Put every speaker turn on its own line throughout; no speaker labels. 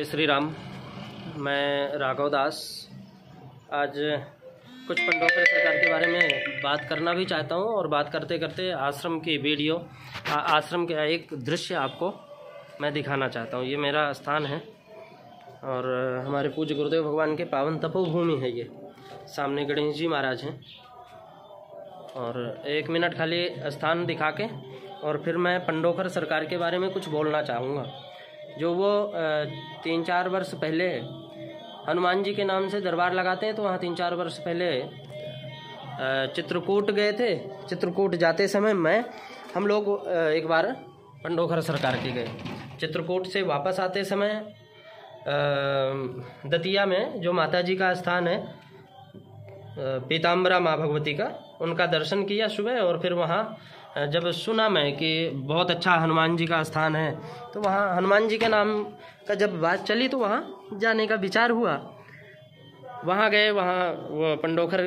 जय श्री राम। मैं राघव दास आज कुछ पंडोकर सरकार के बारे में बात करना भी चाहता हूं और बात करते करते आश्रम की वीडियो आश्रम का एक दृश्य आपको मैं दिखाना चाहता हूं। ये मेरा स्थान है और हमारे पूज्य गुरुदेव भगवान के पावन तपोभूमि है। ये सामने गणेश जी महाराज हैं और 1 मिनट खाली स्थान दिखा के और फिर मैं पंडोकर सरकार के बारे में कुछ बोलना चाहूँगा। जो वो 3-4 वर्ष पहले हनुमान जी के नाम से दरबार लगाते हैं, तो वहाँ 3-4 वर्ष पहले चित्रकूट गए थे। चित्रकूट जाते समय हम लोग एक बार पंडोकर सरकार के गए। चित्रकूट से वापस आते समय दतिया में जो माता जी का स्थान है पीताम्बरा माँ भगवती का, उनका दर्शन किया सुबह। और फिर वहाँ जब सुना मैं कि बहुत अच्छा हनुमान जी का स्थान है, तो वहाँ हनुमान जी के नाम का जब बात चली तो वहाँ जाने का विचार हुआ। वहाँ गए, वहाँ वो पंडोकर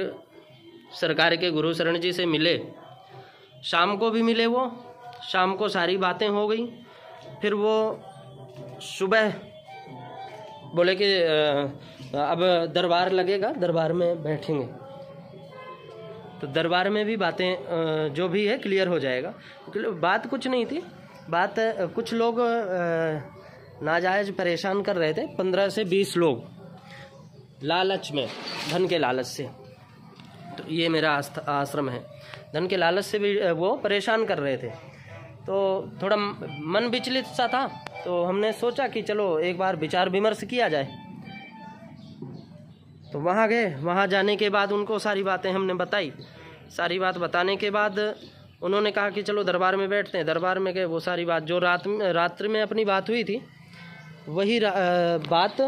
सरकार के गुरु शरण जी से मिले। शाम को भी मिले वो, शाम को सारी बातें हो गई। फिर वो सुबह बोले कि अब दरबार लगेगा, दरबार में बैठेंगे। तो दरबार में भी बातें जो भी है क्लियर हो जाएगा। बात कुछ नहीं थी, बात कुछ लोग नाजायज परेशान कर रहे थे। 15 से 20 लोग लालच में, धन के लालच से। तो ये मेरा आश्रम है। धन के लालच से भी वो परेशान कर रहे थे, तो थोड़ा मन विचलित सा था। तो हमने सोचा कि चलो एक बार विचार विमर्श किया जाए। तो वहाँ गए। वहाँ जाने के बाद उनको सारी बातें हमने बताई। सारी बात बताने के बाद उन्होंने कहा कि चलो दरबार में बैठते हैं। दरबार में गए। वो सारी बात जो रात्रि में अपनी बात हुई थी, वही बात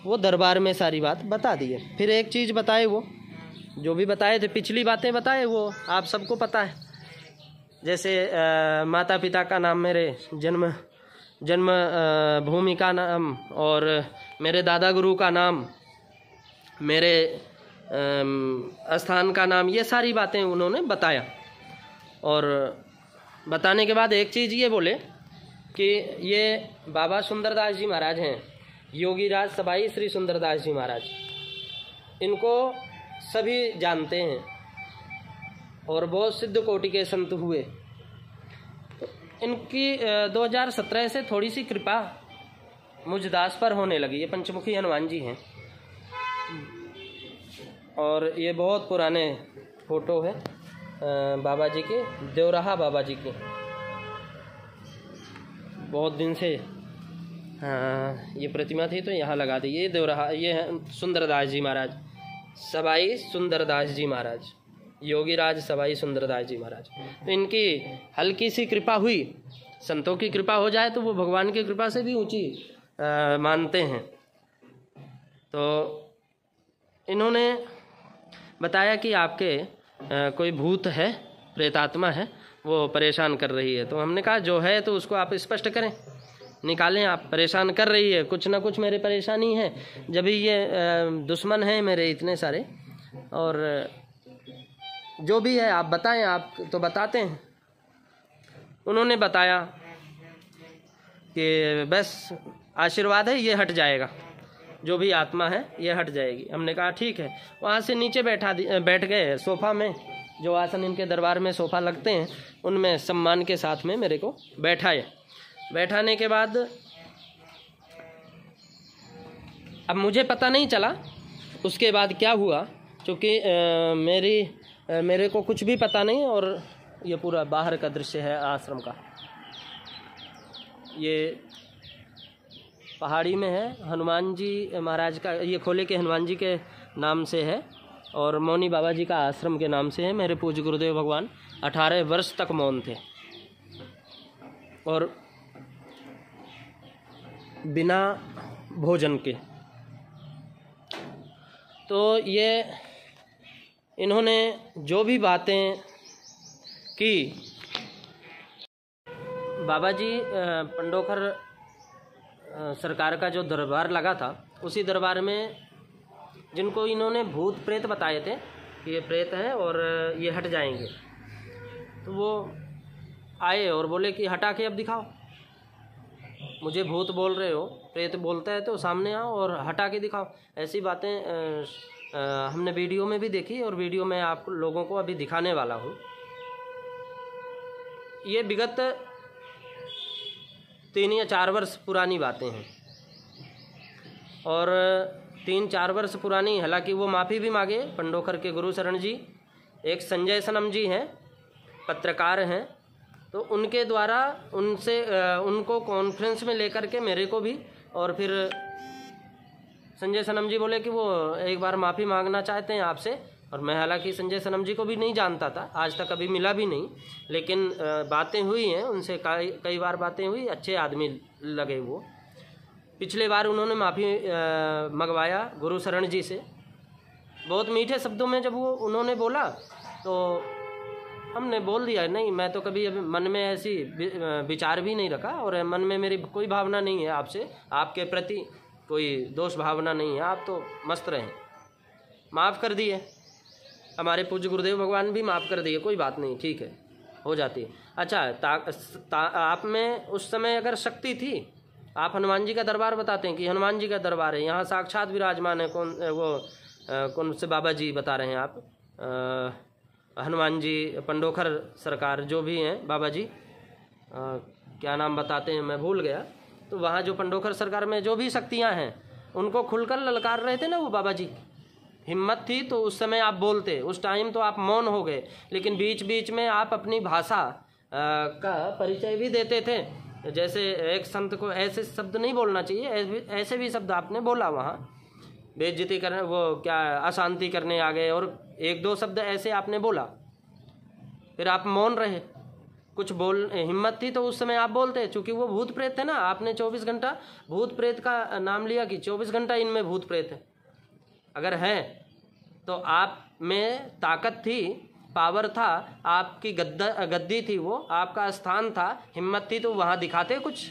वो दरबार में सारी बात बता दिए। फिर एक चीज़ बताए, वो जो भी बताए थे, पिछली बातें बताए, वो आप सबको पता है। जैसे माता पिता का नाम, मेरे जन्म भूमि का नाम, और मेरे दादा गुरु का नाम, मेरे स्थान का नाम, ये सारी बातें उन्होंने बताया। और बताने के बाद एक चीज़ ये बोले कि ये बाबा सुंदरदास जी महाराज हैं, योगीराज सबाई श्री सुंदरदास जी महाराज। इनको सभी जानते हैं और बहुत सिद्ध कोटि के संत हुए। तो इनकी 2017 से थोड़ी सी कृपा मुझ दास पर होने लगी। ये पंचमुखी हनुमान जी हैं और ये बहुत पुराने फोटो है बाबा जी के, देवराहा बाबा जी के। बहुत दिन से ये प्रतिमा थी तो यहाँ लगा दी। ये देवराहा, ये है सुंदरदास जी महाराज, सबाई सुंदरदास जी महाराज, योगीराज सबाई सुंदरदास जी महाराज। तो इनकी हल्की सी कृपा हुई। संतों की कृपा हो जाए तो वो भगवान की कृपा से भी ऊंची मानते हैं। तो इन्होंने बताया कि आपके कोई भूत है, प्रेतात्मा है, वो परेशान कर रही है। तो हमने कहा जो है तो उसको आप स्पष्ट करें, निकालें। आप परेशान कर रही है, कुछ ना कुछ मेरे परेशानी है। जब ये दुश्मन हैं मेरे इतने सारे, और जो भी है आप बताएं। आप तो बताते हैं। उन्होंने बताया कि बस आशीर्वाद है, ये हट जाएगा, जो भी आत्मा है ये हट जाएगी। हमने कहा ठीक है। वहाँ से नीचे बैठ गए सोफ़ा में। जो आसन इनके दरबार में सोफ़ा लगते हैं, उनमें सम्मान के साथ में मेरे को बैठाए। बैठाने के बाद अब मुझे पता नहीं चला उसके बाद क्या हुआ, क्योंकि मेरे को कुछ भी पता नहीं। और ये पूरा बाहर का दृश्य है आश्रम का। ये पहाड़ी में है, हनुमान जी महाराज का, ये खोले के हनुमान जी के नाम से है और मौनी बाबा जी का आश्रम के नाम से है। मेरे पूज्य गुरुदेव भगवान 18 वर्ष तक मौन थे और बिना भोजन के। तो ये इन्होंने जो भी बातें की, बाबा जी पंडोकर सरकार का जो दरबार लगा था, उसी दरबार में जिनको इन्होंने भूत प्रेत बताए थे कि ये प्रेत हैं और ये हट जाएंगे, तो वो आए और बोले कि हटा के अब दिखाओ। मुझे भूत बोल रहे हो, प्रेत बोलता है तो सामने आओ और हटा के दिखाओ। ऐसी बातें हमने वीडियो में भी देखी और वीडियो में आप लोगों को अभी दिखाने वाला हूँ। ये विगत 3 या 4 वर्ष पुरानी बातें हैं और 3-4 वर्ष पुरानी, हालांकि वो माफ़ी भी मांगे पंडोखर के गुरुशरण जी। एक संजय सनम जी हैं, पत्रकार हैं, तो उनके द्वारा उनको कॉन्फ्रेंस में लेकर के मेरे को भी, और फिर संजय सनम जी बोले कि वो एक बार माफ़ी मांगना चाहते हैं आपसे। और मैं हालांकि संजय सनम जी को भी नहीं जानता था, आज तक कभी मिला भी नहीं, लेकिन बातें हुई हैं उनसे, कई बार बातें हुई, अच्छे आदमी लगे वो। पिछले बार उन्होंने माफ़ी मंगवाया गुरुशरण जी से, बहुत मीठे शब्दों में जब वो उन्होंने बोला तो हमने बोल दिया नहीं, मैं तो कभी अभी मन में ऐसी विचार भी नहीं रखा और मन में मेरी कोई भावना नहीं है आपसे, आपके प्रति कोई दोष भावना नहीं है, आप तो मस्त रहें। माफ़ कर दिए, हमारे पूज्य गुरुदेव भगवान भी माफ़ कर दिए, कोई बात नहीं, ठीक है, हो जाती है। अच्छा, आप में उस समय अगर शक्ति थी, आप हनुमान जी का दरबार बताते हैं कि हनुमान जी का दरबार है, यहाँ साक्षात विराजमान है, कौन से बाबा जी बता रहे हैं आप, हनुमान जी, पंडोखर सरकार जो भी हैं बाबा जी, क्या नाम बताते हैं मैं भूल गया। तो वहाँ जो पंडोखर सरकार में जो भी शक्तियाँ हैं उनको खुलकर ललकार रहे थे ना वो बाबा जी। हिम्मत थी तो उस समय आप बोलते, उस टाइम तो आप मौन हो गए, लेकिन बीच बीच में आप अपनी भाषा का परिचय भी देते थे। जैसे एक संत को ऐसे शब्द नहीं बोलना चाहिए, ऐसे भी शब्द आपने बोला वहाँ, बेइज्जती करने, वो क्या अशांति करने आ गए, और 1-2 शब्द ऐसे आपने बोला, फिर आप मौन रहे। कुछ हिम्मत थी तो उस समय आप बोलते, चूँकि वो भूत प्रेत थे ना, आपने 24 घंटा भूत प्रेत का नाम लिया कि 24 घंटा इनमें भूत प्रेत है। अगर है तो आप में ताकत थी, पावर था, आपकी गद्दी थी, वो आपका स्थान था, हिम्मत थी तो वहाँ दिखाते कुछ।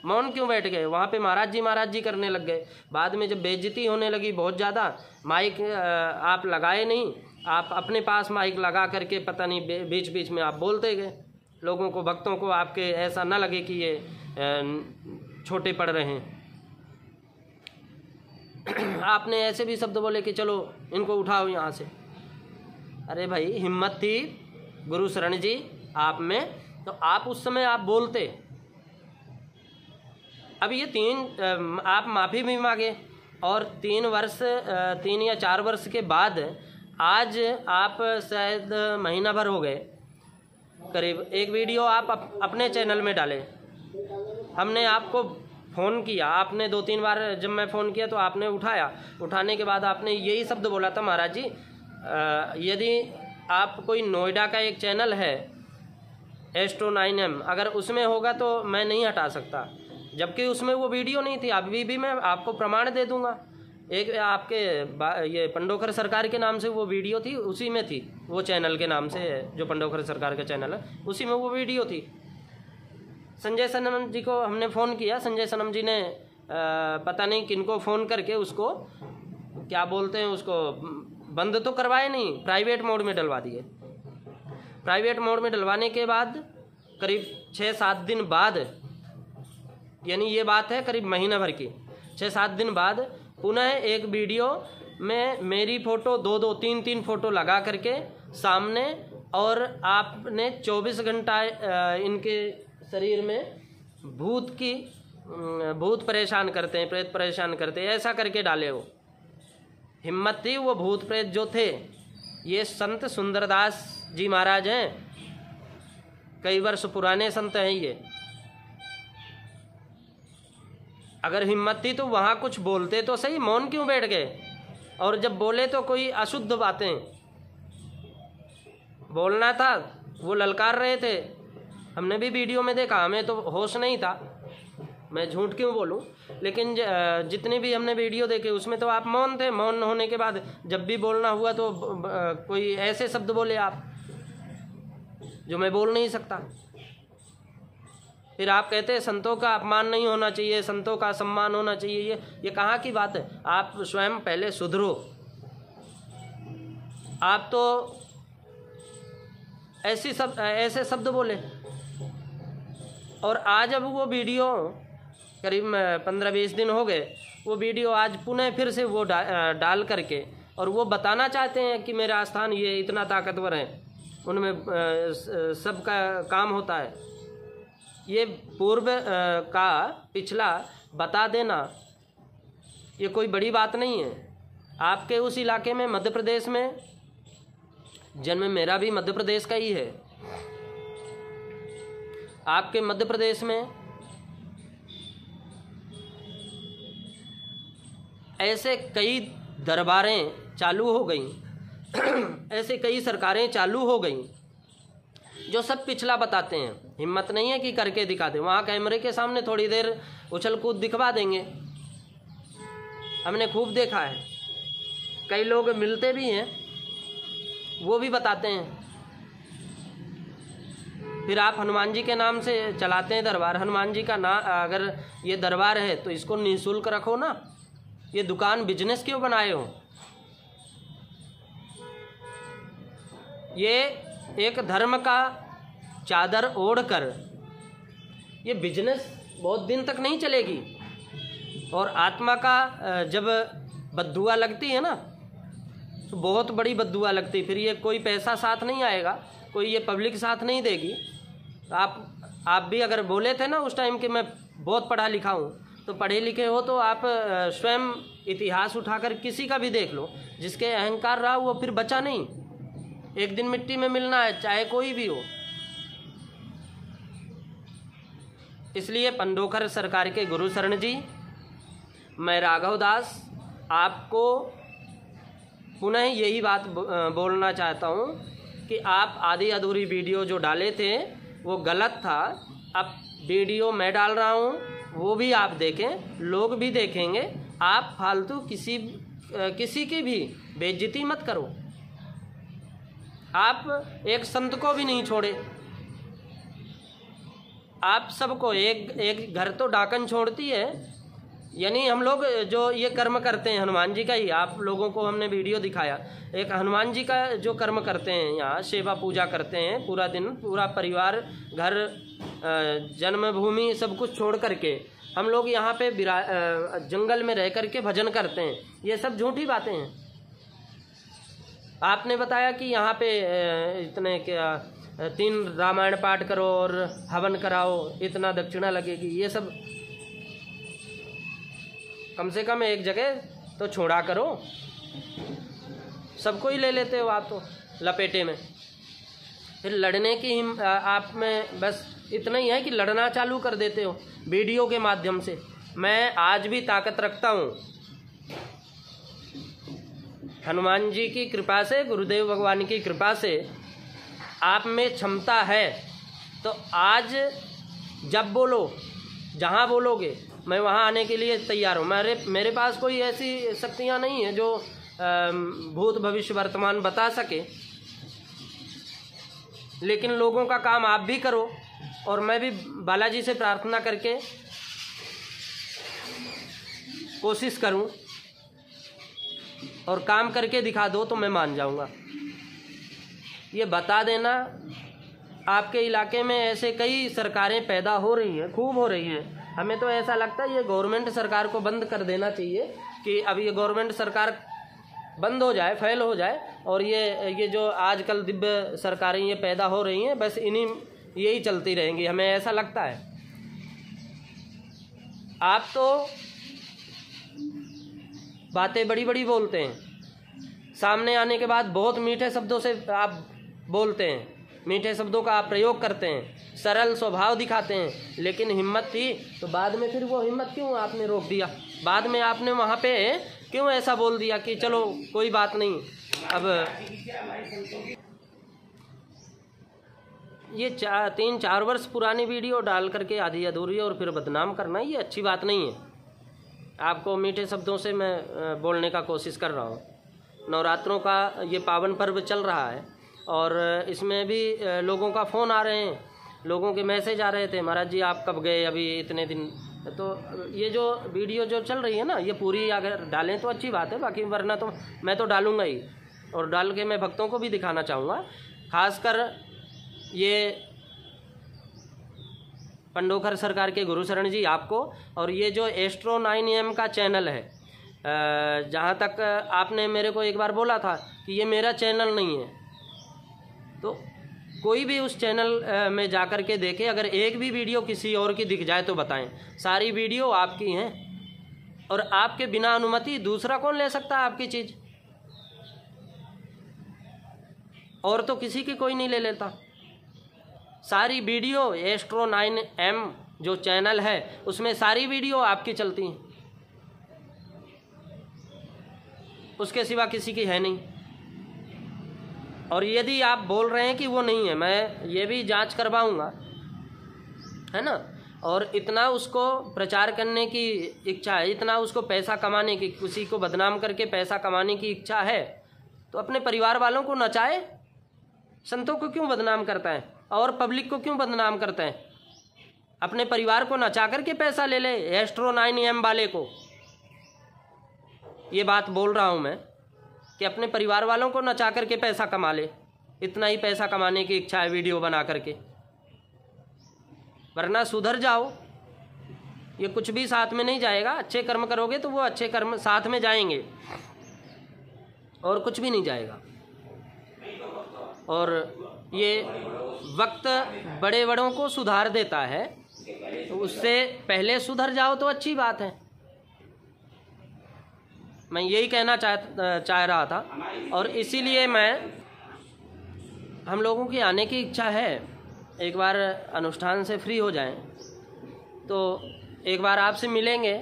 मौन क्यों बैठ गए? वहाँ पे महाराज जी करने लग गए। बाद में जब बेइज्जती होने लगी बहुत ज़्यादा, माइक आप लगाए नहीं, आप अपने पास माइक लगा करके पता नहीं बीच बीच में आप बोलते गए। लोगों को, भक्तों को आपके ऐसा ना लगे कि ये छोटे पड़ रहे हैं। आपने ऐसे भी शब्द बोले कि चलो इनको उठाओ यहाँ से। अरे भाई, हिम्मत थी गुरुशरण जी आप में, तो आप उस समय आप बोलते। अब ये 3 आप माफ़ी भी मांगे और 3 या 4 वर्ष के बाद आज आप शायद महीना भर हो गए करीब, एक वीडियो आप अपने चैनल में डाले। हमने आपको फ़ोन किया, आपने 2-3 बार जब मैं फ़ोन किया तो आपने उठाया। उठाने के बाद आपने यही शब्द बोला था, महाराज जी यदि आप कोई नोएडा का एक चैनल है एस्ट्रो 9M, अगर उसमें होगा तो मैं नहीं हटा सकता, जबकि उसमें वो वीडियो नहीं थी। अभी भी मैं आपको प्रमाण दे दूंगा, एक आपके ये पंडोखर सरकार के नाम से वो वीडियो थी, उसी में थी, वो चैनल के नाम से जो पंडोखर सरकार का चैनल है उसी में वो वीडियो थी। संजय सनम जी को हमने फ़ोन किया, संजय सनम जी ने पता नहीं किनको फ़ोन करके उसको क्या बोलते हैं, उसको बंद तो करवाए नहीं, प्राइवेट मोड में डलवा दिए। प्राइवेट मोड में डलवाने के बाद करीब 6-7 दिन बाद, यानी ये बात है करीब महीना भर की, 6-7 दिन बाद पुनः एक वीडियो में मेरी फ़ोटो 2-2, 3-3 फ़ोटो लगा करके सामने, और आपने 24 घंटा इनके शरीर में भूत परेशान करते हैं, प्रेत परेशान करते हैं, ऐसा करके डाले हो। हिम्मत थी वो भूत प्रेत जो थे, ये संत सुंदरदास जी महाराज हैं, कई वर्ष पुराने संत हैं ये। अगर हिम्मत थी तो वहाँ कुछ बोलते तो सही, मौन क्यों बैठ गए? और जब बोले तो कोई अशुद्ध बातें बोलना था, वो ललकार रहे थे। हमने भी वीडियो में देखा, हमें तो होश नहीं था, मैं झूठ क्यों बोलूं, लेकिन जितनी भी हमने वीडियो देखे उसमें तो आप मौन थे। मौन होने के बाद जब भी बोलना हुआ तो कोई ऐसे शब्द बोले आप जो मैं बोल नहीं सकता। फिर आप कहते हैं संतों का अपमान नहीं होना चाहिए, संतों का सम्मान होना चाहिए। ये कहाँ की बात है? आप स्वयं पहले सुधरो। आप तो ऐसे शब्द बोले, और आज अब वो वीडियो करीब 15-20 दिन हो गए, वो वीडियो आज पुनः फिर से वो डाल करके और वो बताना चाहते हैं कि मेरा स्थान ये इतना ताकतवर है, उनमें सबका काम होता है। ये पूर्व का पिछला बता देना ये कोई बड़ी बात नहीं है। आपके उस इलाके में, मध्य प्रदेश में, जन्म मेरा भी मध्य प्रदेश का ही है, आपके मध्य प्रदेश में ऐसे कई दरबारें चालू हो गई ऐसे कई सरकारें चालू हो गई जो सब पिछला बताते हैं। हिम्मत नहीं है कि करके दिखाते। वहाँ कैमरे के सामने थोड़ी देर उछल कूद दिखवा देंगे, हमने खूब देखा है। कई लोग मिलते भी हैं, वो भी बताते हैं। फिर आप हनुमान जी के नाम से चलाते हैं दरबार। हनुमान जी का अगर ये दरबार है तो इसको निःशुल्क रखो ना, ये दुकान बिजनेस क्यों बनाए हो? ये एक धर्म का चादर ओढ़कर ये बिजनेस बहुत दिन तक नहीं चलेगी। और आत्मा का जब बद्दुआ लगती है ना, तो बहुत बड़ी बद्दुआ लगती है। फिर ये कोई पैसा साथ नहीं आएगा, कोई ये पब्लिक साथ नहीं देगी। आप भी अगर बोले थे ना उस टाइम कि मैं बहुत पढ़ा लिखा हूँ, तो पढ़े लिखे हो तो आप स्वयं इतिहास उठाकर किसी का भी देख लो, जिसके अहंकार रहा वो फिर बचा नहीं। एक दिन मिट्टी में मिलना है, चाहे कोई भी हो। इसलिए पंडोखर सरकार के गुरु शरण जी, मैं राघव दास आपको पुनः यही बात बोलना चाहता हूँ कि आप आधी अधूरी वीडियो जो डाले थे वो गलत था। अब वीडियो मैं डाल रहा हूँ, वो भी आप देखें, लोग भी देखेंगे। आप फालतू किसी की भी बेइज्जती मत करो। आप एक संत को भी नहीं छोड़े, आप सबको एक घर तो डाकन छोड़ती है। यानी हम लोग जो ये कर्म करते हैं हनुमान जी का ही, आप लोगों को हमने वीडियो दिखाया, एक हनुमान जी का जो कर्म करते हैं, यहाँ सेवा पूजा करते हैं पूरा दिन, पूरा परिवार, घर, जन्मभूमि सब कुछ छोड़ करके हम लोग यहाँ पे जंगल में रह करके भजन करते हैं। ये सब झूठी बातें हैं। आपने बताया कि यहाँ पे इतने क्या 3 रामायण पाठ करो और हवन कराओ, इतना दक्षिणा लगेगी। ये सब कम से कम एक जगह तो छोड़ा करो। सबको ही ले लेते हो आप तो लपेटे में। फिर लड़ने की आप में बस इतना ही है कि लड़ना चालू कर देते हो वीडियो के माध्यम से। मैं आज भी ताकत रखता हूँ, हनुमान जी की कृपा से, गुरुदेव भगवान की कृपा से आप में क्षमता है। तो आज जब बोलो, जहाँ बोलोगे, मैं वहाँ आने के लिए तैयार हूँ। मेरे पास कोई ऐसी शक्तियाँ नहीं है जो भूत भविष्य वर्तमान बता सके, लेकिन लोगों का काम आप भी करो और मैं भी बालाजी से प्रार्थना करके कोशिश करूँ और काम करके दिखा दो तो मैं मान जाऊँगा। ये बता देना, आपके इलाके में ऐसे कई सरकारें पैदा हो रही हैं, खूब हो रही हैं। हमें तो ऐसा लगता है ये गवर्नमेंट सरकार को बंद कर देना चाहिए कि अब ये गवर्नमेंट सरकार बंद हो जाए, फेल हो जाए, और ये जो आजकल दिव्य सरकारें ये पैदा हो रही हैं, बस यही चलती रहेंगी, हमें ऐसा लगता है। आप तो बातें बड़ी बड़ी बोलते हैं, सामने आने के बाद बहुत मीठे शब्दों से आप बोलते हैं, मीठे शब्दों का आप प्रयोग करते हैं, सरल स्वभाव दिखाते हैं, लेकिन हिम्मत थी तो बाद में फिर वो हिम्मत क्यों आपने रोक दिया? बाद में आपने वहाँ पे क्यों ऐसा बोल दिया कि चलो कोई बात नहीं। अब ये 3-4 वर्ष पुरानी वीडियो डाल करके आधी अधूरी और फिर बदनाम करना, ये अच्छी बात नहीं है। आपको मीठे शब्दों से मैं बोलने का कोशिश कर रहा हूँ। नवरात्रों का ये पावन पर्व चल रहा है और इसमें भी लोगों का फ़ोन आ रहे हैं, लोगों के मैसेज आ रहे थे, महाराज जी आप कब गए, अभी इतने दिन। तो ये जो वीडियो जो चल रही है ना, ये पूरी अगर डालें तो अच्छी बात है, बाकी वरना तो मैं तो डालूँगा ही, और डाल के मैं भक्तों को भी दिखाना चाहूँगा। खासकर ये पंडोखर सरकार के गुरुशरण जी आपको, और ये जो एस्ट्रो 9am का चैनल है, जहाँ तक आपने मेरे को एक बार बोला था कि ये मेरा चैनल नहीं है, तो कोई भी उस चैनल में जाकर के देखे, अगर एक भी वीडियो किसी और की दिख जाए तो बताएं। सारी वीडियो आपकी हैं, और आपके बिना अनुमति दूसरा कौन ले सकता है आपकी चीज़? और तो किसी की कोई नहीं ले लेता। सारी वीडियो एस्ट्रो 9am जो चैनल है उसमें सारी वीडियो आपकी चलती हैं, उसके सिवा किसी की है नहीं। और यदि आप बोल रहे हैं कि वो नहीं है, मैं ये भी जांच करवाऊंगा, है ना। और इतना उसको प्रचार करने की इच्छा है, इतना उसको पैसा कमाने की, किसी को बदनाम करके पैसा कमाने की इच्छा है, तो अपने परिवार वालों को नचाए। संतों को क्यों बदनाम करता है और पब्लिक को क्यों बदनाम करता है? अपने परिवार को नचा करके पैसा ले ले, एस्ट्रो 9am वाले को। ये बात बोल रहा हूँ मैं कि अपने परिवार वालों को नचा करके पैसा कमा ले, इतना ही पैसा कमाने की इच्छा है वीडियो बना करके। वरना सुधर जाओ, ये कुछ भी साथ में नहीं जाएगा। अच्छे कर्म करोगे तो वो अच्छे कर्म साथ में जाएंगे, और कुछ भी नहीं जाएगा। और ये वक्त बड़े बड़ों को सुधार देता है, तो उससे पहले सुधर जाओ तो अच्छी बात है। मैं यही कहना चाह रहा था, और इसीलिए हम लोगों की आने की इच्छा है। एक बार अनुष्ठान से फ्री हो जाएं तो एक बार आपसे मिलेंगे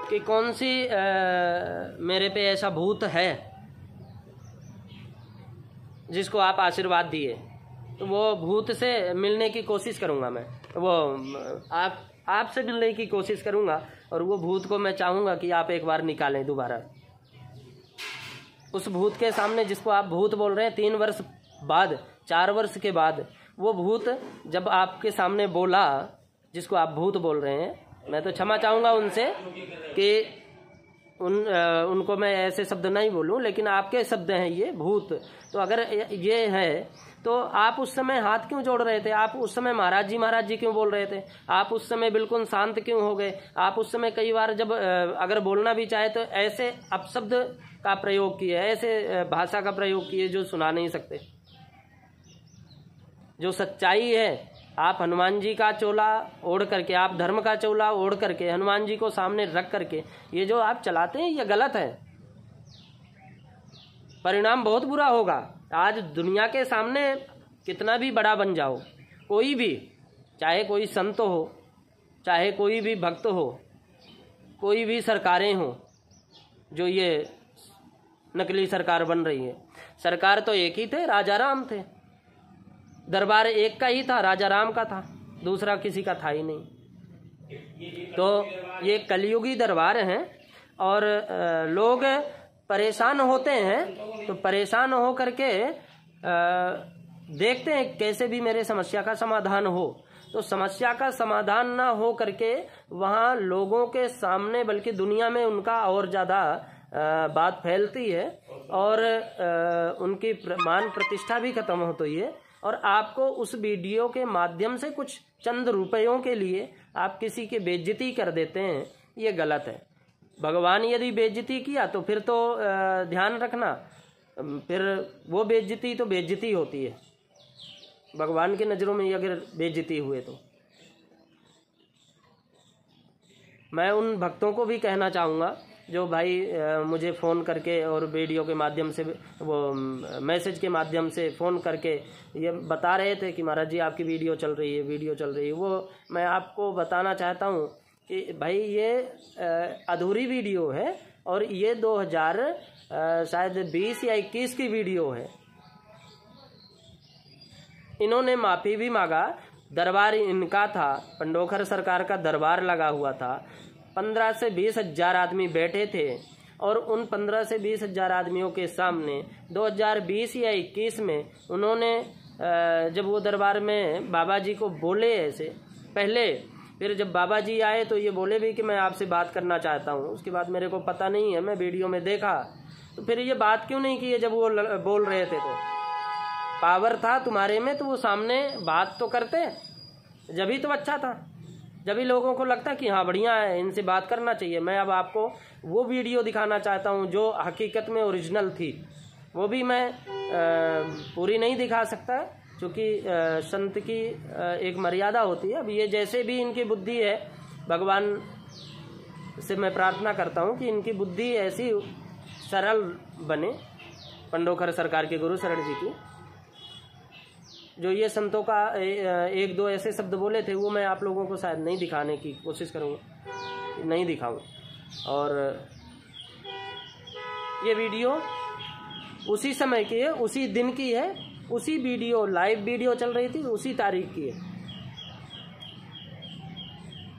कि कौन सी मेरे पे ऐसा भूत है जिसको आप आशीर्वाद दिए, तो वो भूत से मिलने की कोशिश करूँगा। मैं वो आपसे मिलने की कोशिश करूँगा, और वो भूत को मैं चाहूँगा कि आप एक बार निकालें दोबारा। उस भूत के सामने जिसको आप भूत बोल रहे हैं, 3 वर्ष बाद, 4 वर्ष के बाद वो भूत जब आपके सामने बोला, जिसको आप भूत बोल रहे हैं, मैं तो क्षमा चाहूँगा उनसे कि उनको मैं ऐसे शब्द नहीं बोलूं, लेकिन आपके शब्द हैं ये भूत। तो अगर ये है तो आप उस समय हाथ क्यों जोड़ रहे थे? आप उस समय महाराज जी क्यों बोल रहे थे? आप उस समय बिल्कुल शांत क्यों हो गए? आप उस समय कई बार जब अगर बोलना भी चाहे तो ऐसे अपशब्द का प्रयोग किए, ऐसे भाषा का प्रयोग किए जो सुना नहीं सकते। जो सच्चाई है, आप हनुमान जी का चोला ओढ़ करके, आप धर्म का चोला ओढ़ करके हनुमान जी को सामने रख करके ये जो आप चलाते हैं, ये गलत है। परिणाम बहुत बुरा होगा। आज दुनिया के सामने कितना भी बड़ा बन जाओ, कोई भी, चाहे कोई संत हो, चाहे कोई भी भक्त हो, कोई भी सरकारें हो, जो ये नकली सरकार बन रही है। सरकार तो एक ही थे, राजा राम थे। दरबार एक का ही था, राजा राम का था, दूसरा किसी का था ही नहीं। तो ये कलयुगी दरबार हैं, और लोग परेशान होते हैं, तो परेशान हो करके देखते हैं कैसे भी मेरे समस्या का समाधान हो। तो समस्या का समाधान ना हो करके वहाँ लोगों के सामने, बल्कि दुनिया में उनका और ज़्यादा बात फैलती है, और उनकी मान प्रतिष्ठा भी खत्म होती है। और आपको उस वीडियो के माध्यम से कुछ चंद रुपयों के लिए आप किसी की बेइज्जती कर देते हैं, ये गलत है। भगवान यदि बेइज्जती किया तो फिर तो ध्यान रखना, फिर वो बेइज्जती तो बेइज्जती होती है भगवान की नज़रों में, अगर बेइज्जती हुए तो। मैं उन भक्तों को भी कहना चाहूँगा जो भाई मुझे फ़ोन करके और वीडियो के माध्यम से, वो मैसेज के माध्यम से फ़ोन करके ये बता रहे थे कि महाराज जी आपकी वीडियो चल रही है, वो मैं आपको बताना चाहता हूँ कि भाई ये अधूरी वीडियो है, और ये 2020 या 21 की वीडियो है। इन्होंने माफ़ी भी मांगा, दरबार इनका था, पंडोखर सरकार का दरबार लगा हुआ था, 15 से 20 हजार आदमी बैठे थे, और उन 15 से 20 हजार आदमियों के सामने 2020 या 21 में उन्होंने जब वो दरबार में बाबा जी को बोले ऐसे पहले, फिर जब बाबा जी आए तो ये बोले भी कि मैं आपसे बात करना चाहता हूँ। उसके बाद मेरे को पता नहीं है, मैं वीडियो में देखा, तो फिर ये बात क्यों नहीं की है? जब वो बोल रहे थे तो पावर था तुम्हारे में, तो वो सामने बात तो करते। जब ही तो अच्छा था, जब ही लोगों को लगता कि हाँ बढ़िया है, इनसे बात करना चाहिए। मैं अब आपको वो वीडियो दिखाना चाहता हूँ जो हकीकत में ओरिजिनल थी। वो भी मैं पूरी नहीं दिखा सकता क्योंकि संत की एक मर्यादा होती है। अब ये जैसे भी इनकी बुद्धि है, भगवान से मैं प्रार्थना करता हूँ कि इनकी बुद्धि ऐसी सरल बने, पंडोखर सरकार के गुरु शरण जी की। जो ये संतों का एक दो ऐसे शब्द बोले थे वो मैं आप लोगों को शायद नहीं दिखाने की कोशिश करूँगा, नहीं दिखाऊँ। और ये वीडियो उसी समय की है, उसी दिन की है, उसी वीडियो लाइव वीडियो चल रही थी उसी तारीख की है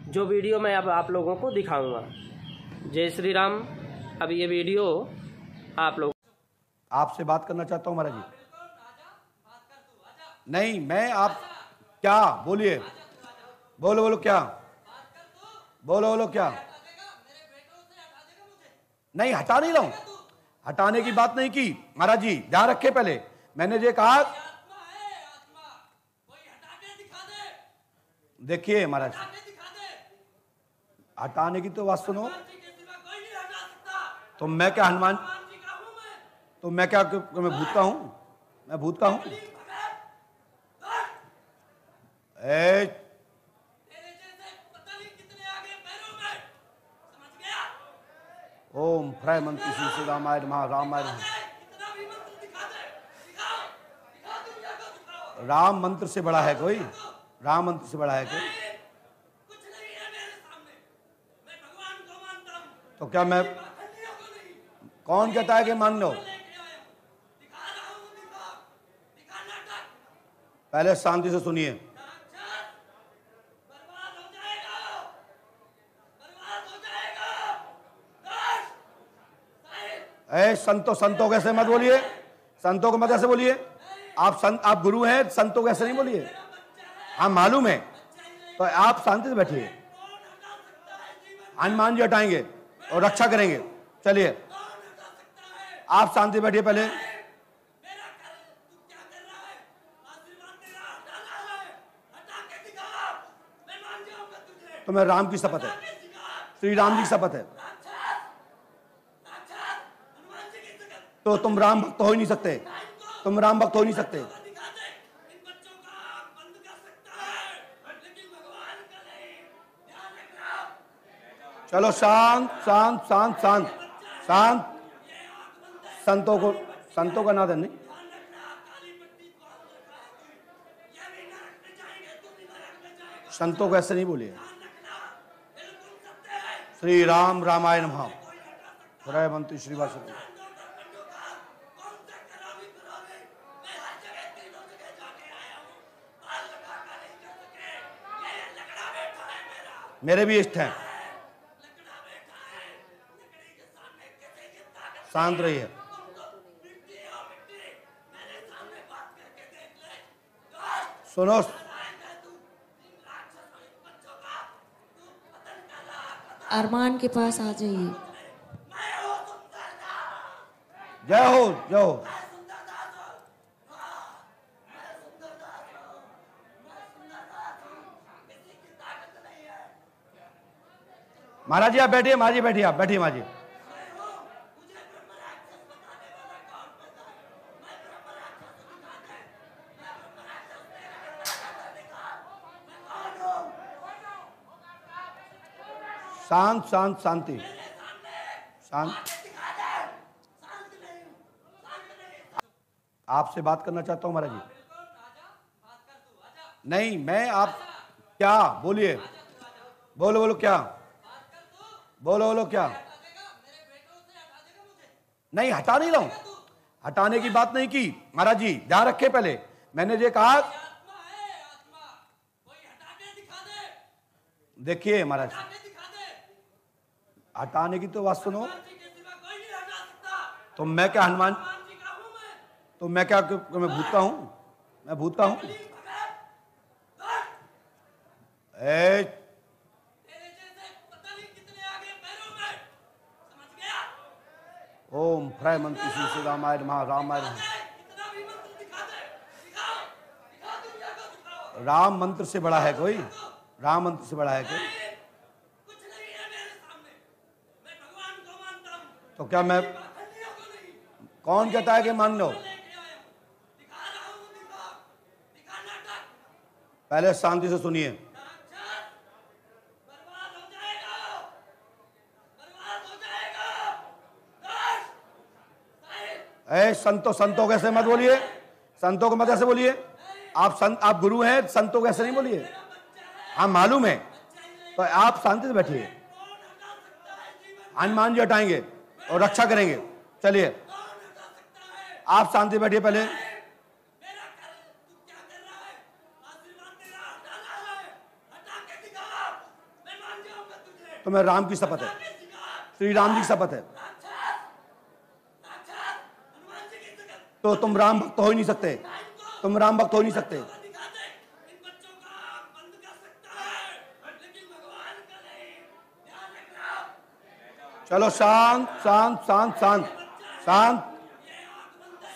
जो वीडियो मैं अब आप लोगों को दिखाऊंगा। जय श्री राम। अब ये वीडियो आप लोग
आपसे बात करना चाहता हूँ महाराज जी। नहीं, मैं आप क्या बोलिए, बोलो बोलो क्या, बोलो बोलो क्या। नहीं, हटा नहीं रहा हूं, हटाने की बात नहीं की महाराज जी, ध्यान रखे। पहले मैंने ये कहा, देखिए महाराज, हटाने की तो बात सुनो। तो मैं क्या हनुमान, तो मैं क्या, मैं भूत का हूं, मैं भूत का हूं। ओम फ्रय मंत्र श्री रामाय नमः, रामाय नमः। राम मंत्र से बड़ा है कोई? राम मंत्र से बड़ा है कोई? तो क्या मैं, कौन कहता है कि मान लो? पहले शांति से सुनिए। संतों कैसे मत बोलिए, संतों को मत ऐसे बोलिए। आप संत, आप गुरु हैं, संतों को ऐसे नहीं बोलिए। हाँ मालूम है, तो आप शांति से बैठिए। हनुमान जी हटाएंगे और रक्षा करेंगे। चलिए आप शांति बैठिए पहले। तो मैं राम की शपथ है, श्री राम जी की शपथ है। तो तुम राम भक्त हो ही नहीं सकते, तुम राम भक्त हो नहीं सकते। चलो शांत शांत शांत शांत शांत। संतों का नादन नहीं। संतों को ऐसे नहीं बोलिए। श्री राम रामाय नमः, हरे मंत्री श्री वासुदेव। मेरे भी इष्ट हैं। शांत रहिए। सुनो,
अरमान के पास आ जाइए।
जय हो जय हो। महाराज जी आप बैठिए, महाराज जी बैठिए, आप बैठिए महाराज जी। शांत शांत शांति शांत। आपसे बात करना चाहता हूं महाराज जी। नहीं, मैं आप क्या बोलिए, बोलो बोलो क्या, बोलो बोलो क्या। नहीं, हटा नहीं रहा हूं, हटाने की बात नहीं की महाराज जी, ध्यान रखे। पहले मैंने ये कहा, देखिए महाराज, हटाने की तो बात सुनो। तो मैं क्या हनुमान, तो मैं क्या, मैं भूत का हूं, मैं भूत का हूं। ओम फ्रय मंत्री श्री रामाय नमः, रामाय नमः। राम मंत्र से बड़ा है कोई? राम मंत्र से बड़ा है कोई? तो क्या मैं, कौन कहता है कि मान लो? पहले शांति से सुनिए। संतों कैसे मत बोलिए, संतों को मत ऐसे बोलिए। आप गुरु हैं, संतों को ऐसे नहीं बोलिए। हाँ मालूम है, तो आप शांति से बैठिए। हनुमान जी हटाएंगे और रक्षा करेंगे। चलिए आप शांति बैठिए पहले। तुम्हें राम की शपथ है, श्री राम जी की शपथ है, तो तुम राम भक्त हो ही नहीं सकते, तुम राम भक्त हो ही नहीं सकते। चलो शांत शांत शांत शांत शांत।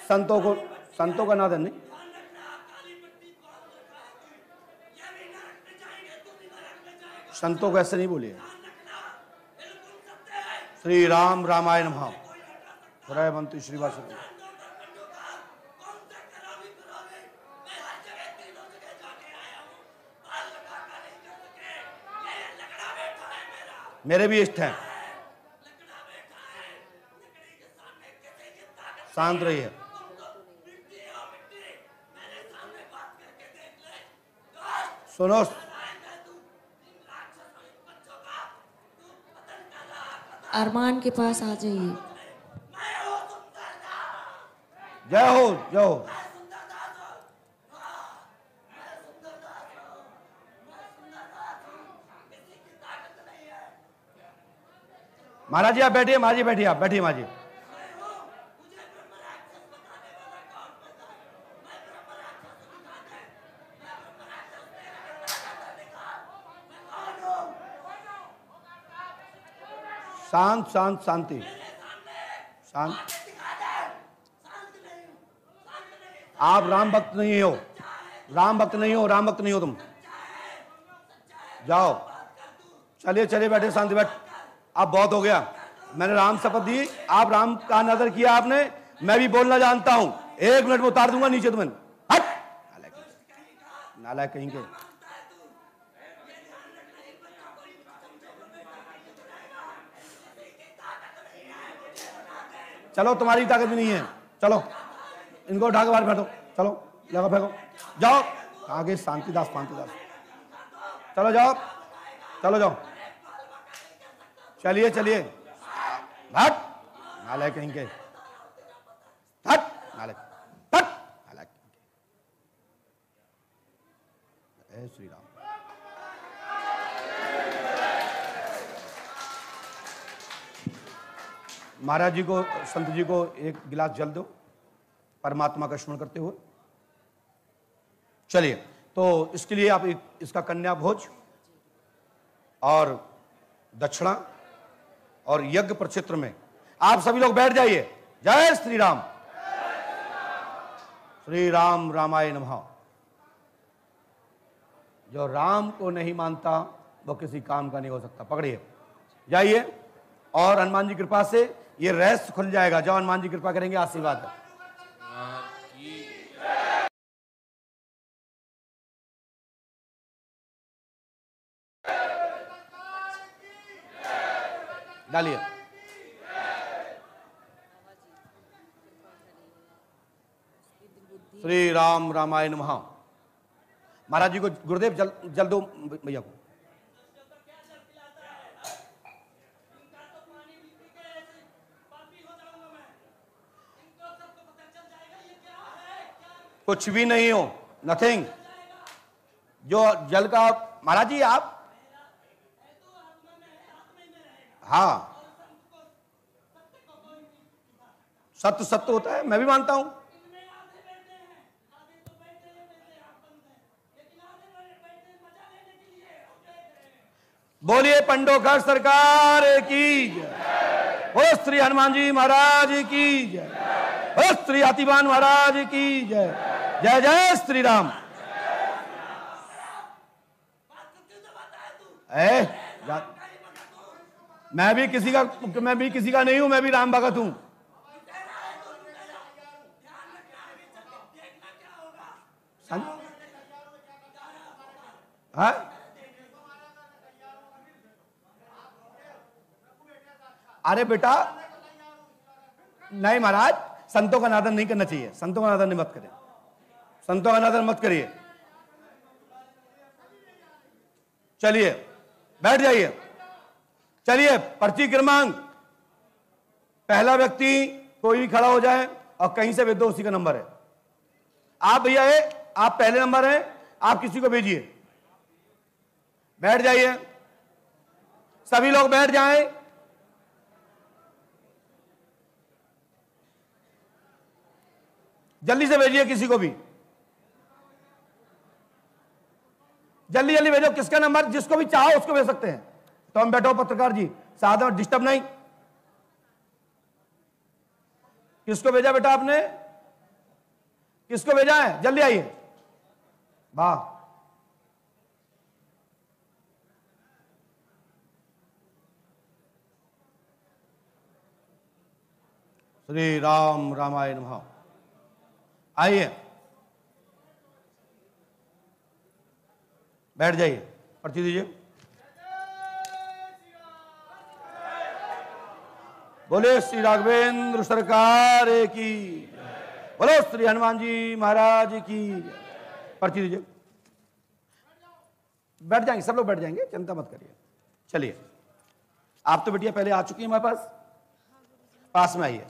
संतों का नादन नहीं। संतों को ऐसे नहीं बोलिए। श्री राम रामाय नमः। हृदय मंत्री श्रीवास। मेरे भी इष्ट हैं। शांत रहिए। सुनो,
अरमान के पास आ जाइए।
जय हो जय हो। महाराज जी आप बैठिए, महाराज जी बैठिए, आप बैठिए महाराज जी। शांत शांत शांति शांत। आप राम भक्त नहीं हो, राम भक्त नहीं हो, राम भक्त नहीं हो तुम। जाओ चलिए चलिए बैठे, शांति बैठ। अब बहुत हो गया, मैंने राम शपथ दी, आप राम का नजर किया आपने, मैं भी बोलना जानता हूं। 1 मिनट में उतार दूंगा नीचे तुम्हें। हट नालायक कहीं के। चलो तुम्हारी ताकत भी नहीं है, चलो इनको उठा के बाहर बैठो। चलो लगा फेंको, जाओ आगे। शांतिदास शांतिदास, चलो जाओ, चलो जाओ, चलिए चलिए। हट नालायक कहीं के, हट नालायक, हट नालायक। जय श्री राम। महाराज जी को, संत जी को एक गिलास जल दो, परमात्मा का स्मरण करते हुए। चलिए, तो इसके लिए आप इसका कन्या भोज और दक्षिणा और यज्ञ प्रक्षेत्र में आप सभी लोग बैठ जाइए। जय श्री राम। श्री राम रामाय नमः। जो राम को नहीं मानता वो किसी काम का नहीं हो सकता। पकड़िए, जाइए, और हनुमान जी कृपा से ये रहस्य खुल जाएगा। जो हनुमान जी कृपा करेंगे, आशीर्वाद है। डालिए। श्री राम रामाय नमः। महाराज जी को गुरुदेव जल दो भैया को। कुछ भी नहीं हो, नथिंग। जो जल का, महाराज जी आप, हाँ सत्य सत्य होता है, मैं भी मानता हूं। बोलिए पंडोकर सरकार की जय। ओ श्री हनुमान जी महाराज की जय। ओ श्री हाथीवान महाराज की जय। जय जय श्री राम। मैं भी किसी का नहीं हूं, मैं भी राम भगत हूं। हाँ? अरे बेटा नहीं महाराज, संतों का अनादर नहीं करना चाहिए, संतों का अनादर मत करें, संतों का अनादर मत करिए। चलिए बैठ जाइए। चलिए पर्ची क्रमांक, पहला व्यक्ति कोई भी खड़ा हो जाए और कहीं से भेज दो, उसी का नंबर है। आप भैया है, आप पहले नंबर है, आप किसी को भेजिए। बैठ जाइए, सभी लोग बैठ जाएं। जल्दी से भेजिए किसी को भी, जल्दी जल्दी भेजो। किसका नंबर, जिसको भी चाहो उसको भेज सकते हैं। तो हम बैठो पत्रकार जी, साथ में डिस्टर्ब नहीं। किसको भेजा बेटा आपने, किसको भेजा है, जल्दी आइए। वाह, श्री राम रामाय नमः। आइए बैठ जाइए, पर्ची दीजिए। बोले श्री राघवेंद्र सरकार की, बोलो श्री हनुमान जी महाराज की। पर्ची दीजिए। बैठ जाएंगे, सब लोग बैठ जाएंगे, चिंता मत करिए। चलिए, आप तो बेटिया पहले आ चुकी हैं हमारे पास। पास में आइए,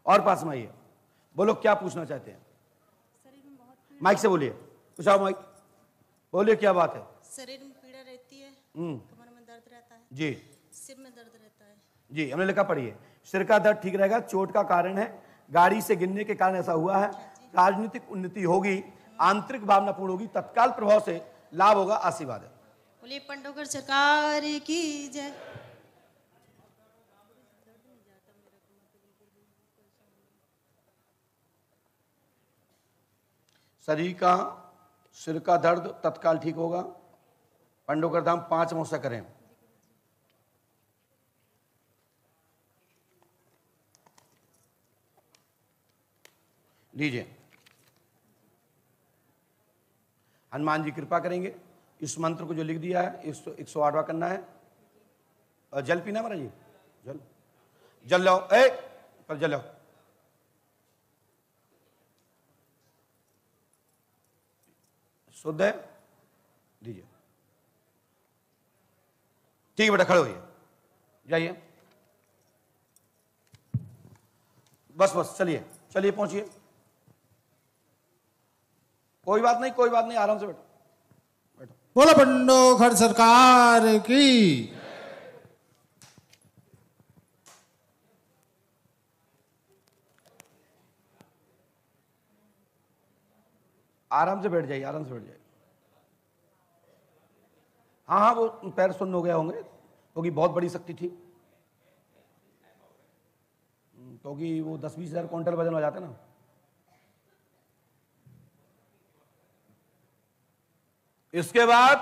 और पास में आइए। बोलो क्या पूछना चाहते हैं, माइक से बोलिए। कुछ आओ माइक, बोलिए क्या बात है।
शरीर में पीड़ा रहती है, कमर में दर्द रहता है
जी,
सिर में दर्द रहता है
जी, हमने लिखा पढ़िए। सिर का दर्द ठीक रहेगा, चोट का कारण है, गाड़ी से गिरने के कारण ऐसा हुआ है। राजनीतिक उन्नति होगी, आंतरिक भावना पूर्ण होगी, तत्काल प्रभाव से लाभ होगा, आशीर्वाद है।
बोलिए पंडोकर सरकार की जय।
शरीर का, सिर का दर्द तत्काल ठीक होगा। पंडोकर धाम 5 अमावस्या करें। लीजिए, हनुमान जी कृपा करेंगे। इस मंत्र को जो लिख दिया है 108वां करना है। और जल पीना महाराज जी, जल जल लो, पर जल लो। शुद्ध है, दीजिए। ठीक है बेटा, खड़े होइए, जाइए। बस बस, चलिए चलिए, पहुंचिए। कोई बात नहीं, कोई बात नहीं, आराम से बैठो, बैठो।
बोलो पंडोकर सरकार की।
आराम से बैठ जाइए, आराम से बैठ जाइए। हाँ हाँ, वो पैर सुन्न हो गया होंगे, क्योंकि बहुत बड़ी शक्ति थी, क्योंकि वो 10-20 हजार क्विंटल वजन हो जाता ना। इसके बाद